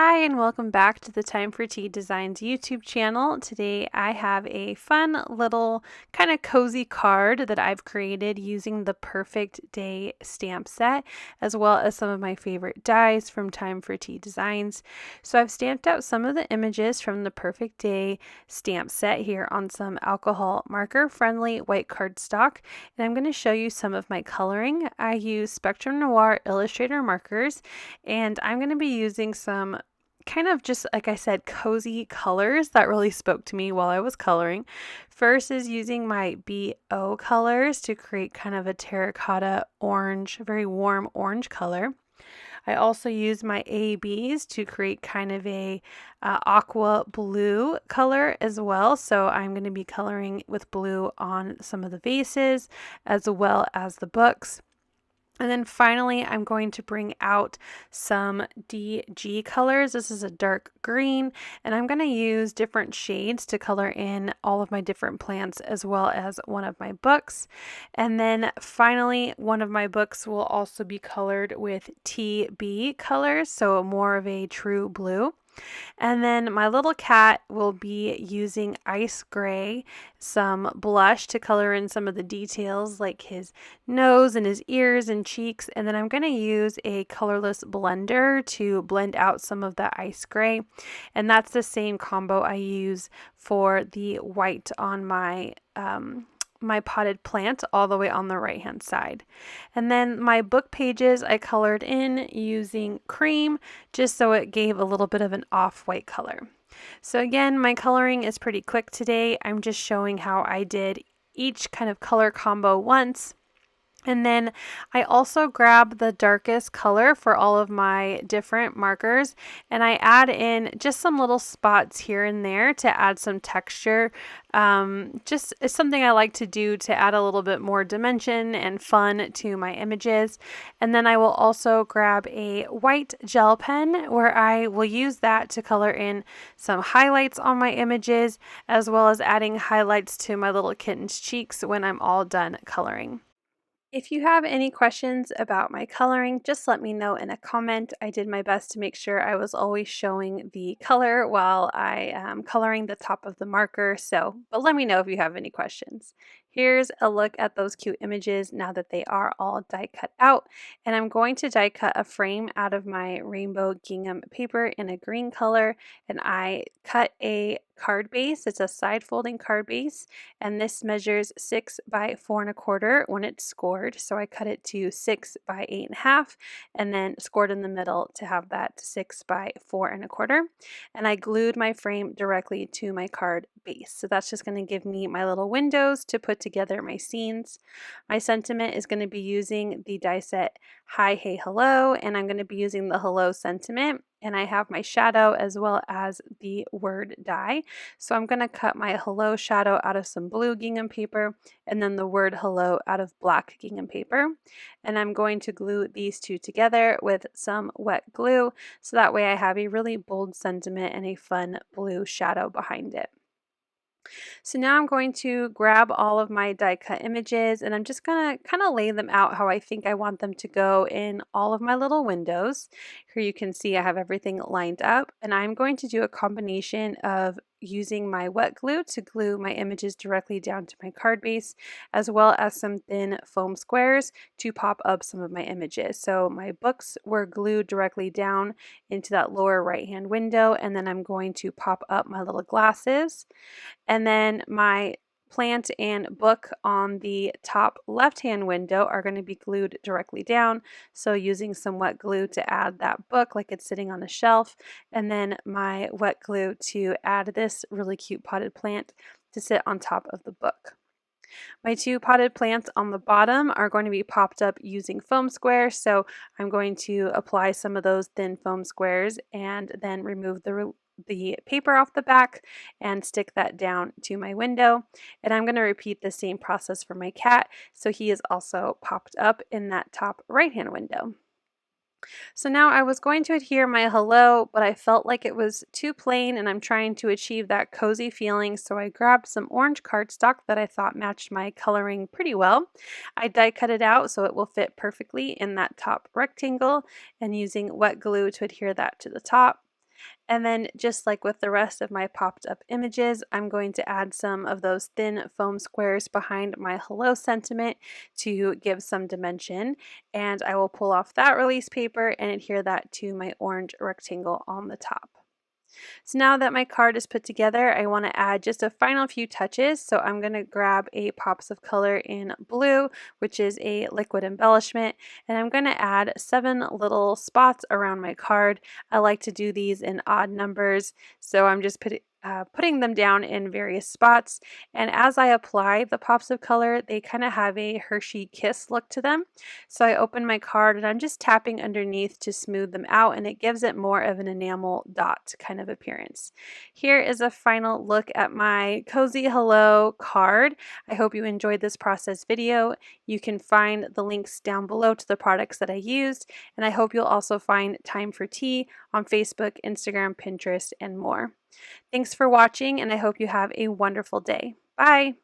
Hi, and welcome back to the Time for Tea Designs YouTube channel. Today I have a fun little kind of cozy card that I've created using the Purrfect Day stamp set, as well as some of my favorite dies from Time for Tea Designs. So I've stamped out some of the images from the Purrfect Day stamp set here on some alcohol marker friendly white cardstock, and I'm going to show you some of my coloring. I use Spectrum Noir Illustrator markers, and I'm going to be using some kind of, just like I said, cozy colors that really spoke to me while I was coloring. First is using my BO colors to create kind of a terracotta orange, very warm orange color. I also use my ABs to create kind of a aqua blue color as well. So I'm going to be coloring with blue on some of the vases as well as the books. And then finally, I'm going to bring out some DG colors. This is a dark green, and I'm going to use different shades to color in all of my different plants as well as one of my books. And then finally, one of my books will also be colored with TB colors, so more of a true blue. And then my little cat will be using ice gray, some blush to color in some of the details like his nose and his ears and cheeks. And then I'm going to use a colorless blender to blend out some of the ice gray. And that's the same combo I use for the white on my my potted plant all the way on the right hand side. And then my book pages I colored in using cream just so it gave a little bit of an off-white color. So again, my coloring is pretty quick today. I'm just showing how I did each kind of color combo once. And then I also grab the darkest color for all of my different markers, and I add in just some little spots here and there to add some texture. Just it's something I like to do to add a little bit more dimension and fun to my images. And then I will also grab a white gel pen where I will use that to color in some highlights on my images, as well as adding highlights to my little kitten's cheeks when I'm all done coloring. If you have any questions about my coloring, just let me know in a comment. I did my best to make sure I was always showing the color while I am coloring the top of the marker. But let me know if you have any questions. Here's a look at those cute images now that they are all die cut out. And I'm going to die cut a frame out of my rainbow gingham paper in a green color. And I cut a card base. It's a side folding card base, and this measures 6 by 4¼ when it's scored. So I cut it to 6 by 8½ and then scored in the middle to have that 6 by 4¼ and I glued my frame directly to my card base. So that's just going to give me my little windows to put together my scenes. My sentiment is going to be using the die set Hi, Hey, Hello, and I'm going to be using the hello sentiment. And I have my shadow as well as the word die. So I'm going to cut my hello shadow out of some blue gingham paper and then the word hello out of black gingham paper. And I'm going to glue these two together with some wet glue so that way I have a really bold sentiment and a fun blue shadow behind it. So now I'm going to grab all of my die cut images and I'm just going to kind of lay them out how I think I want them to go in all of my little windows. Here you can see I have everything lined up, and I'm going to do a combination of using my wet glue to glue my images directly down to my card base, as well as some thin foam squares to pop up some of my images. So my books were glued directly down into that lower right hand window, and then I'm going to pop up my little glasses. And then my plant and book on the top left hand window are going to be glued directly down. So using some wet glue to add that book like it's sitting on a shelf, and then my wet glue to add this really cute potted plant to sit on top of the book. My two potted plants on the bottom are going to be popped up using foam squares, so I'm going to apply some of those thin foam squares and then remove the paper off the back and stick that down to my window. And I'm going to repeat the same process for my cat, so he is also popped up in that top right hand window. So now I was going to adhere my hello, but I felt like it was too plain and I'm trying to achieve that cozy feeling, so I grabbed some orange cardstock that I thought matched my coloring pretty well. I die cut it out so it will fit perfectly in that top rectangle, and using wet glue to adhere that to the top. And then just like with the rest of my popped up images, I'm going to add some of those thin foam squares behind my hello sentiment to give some dimension. And I will pull off that release paper and adhere that to my orange rectangle on the top. So now that my card is put together, I want to add just a final few touches. So I'm going to grab a pops of color in blue, which is a liquid embellishment, and I'm going to add 7 little spots around my card. I like to do these in odd numbers, so I'm just putting them down in various spots. And as I apply the pops of color, they kind of have a Hershey Kiss look to them. So I open my card and I'm just tapping underneath to smooth them out, and it gives it more of an enamel dot kind of appearance. Here is a final look at my Cozy Hello card. I hope you enjoyed this process video. You can find the links down below to the products that I used, and I hope you'll also find Time for Tea on Facebook, Instagram, Pinterest, and more. Thanks for watching, and I hope you have a wonderful day. Bye!